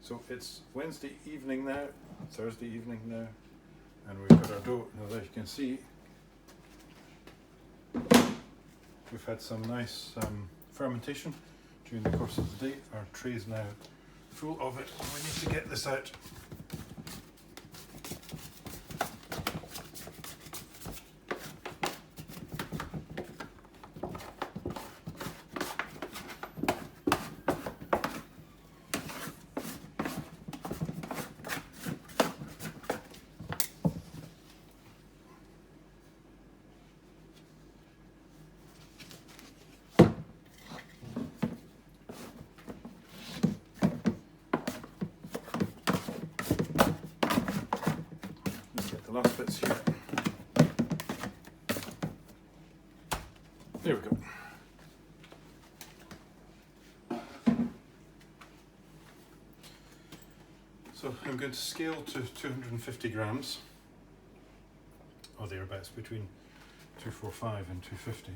So it's Wednesday evening now, Thursday evening now, and we've got our dough. Now, as you can see, we've had some nice fermentation during the course of the day. Our tray is now full of it, and we need to get this out. The last bits here. There we go. So I'm going to scale to 250 grams, or thereabouts, between 245 and 250.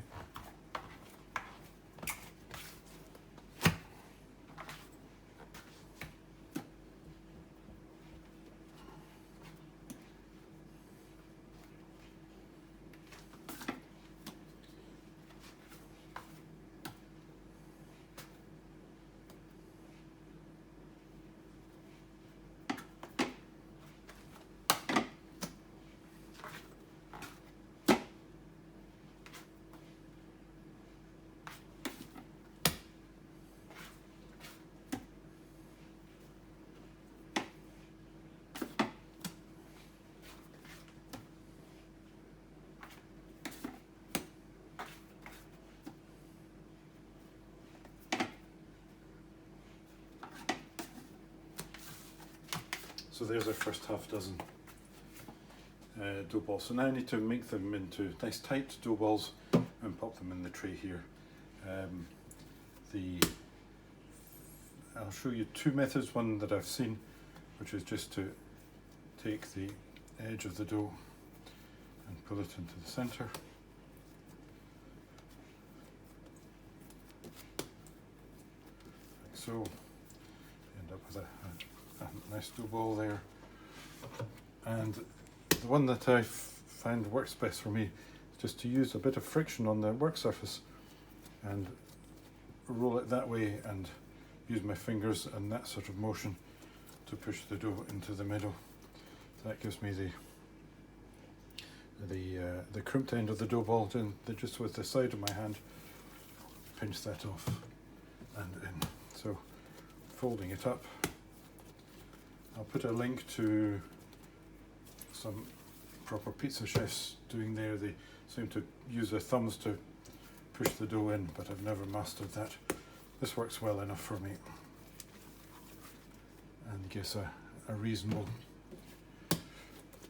So there's our first half dozen dough balls. So now I need to make them into nice tight dough balls and pop them in the tray here. I'll show you two methods, one that I've seen, which is just to take the edge of the dough and pull it into the center. Like so. End up with a nice dough ball there. And the one that I find works best for me is just to use a bit of friction on the work surface and roll it that way and use my fingers and that sort of motion to push the dough into the middle. So that gives me the crimped end of the dough ball, then just with the side of my hand pinch that off and in. So folding it up, I'll put a link to some proper pizza chefs doing there. They seem to use their thumbs to push the dough in, but I've never mastered that. This works well enough for me and gives a reasonable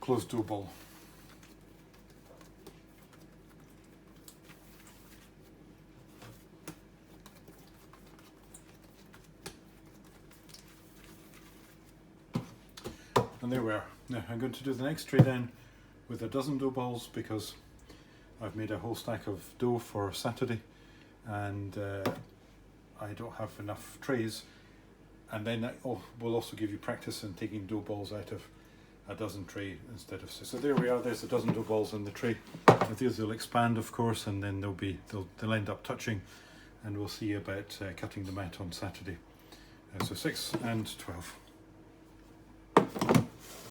closed dough ball. And there we are. Now I'm going to do the next tray down with a dozen dough balls because I've made a whole stack of dough for Saturday and I don't have enough trays, and then that will also give you practice in taking dough balls out of a dozen tray instead of six. So there we are, there's a dozen dough balls in the tray. With these they'll expand of course, and then they'll end up touching, and we'll see about cutting them out on Saturday. So 6 and 12.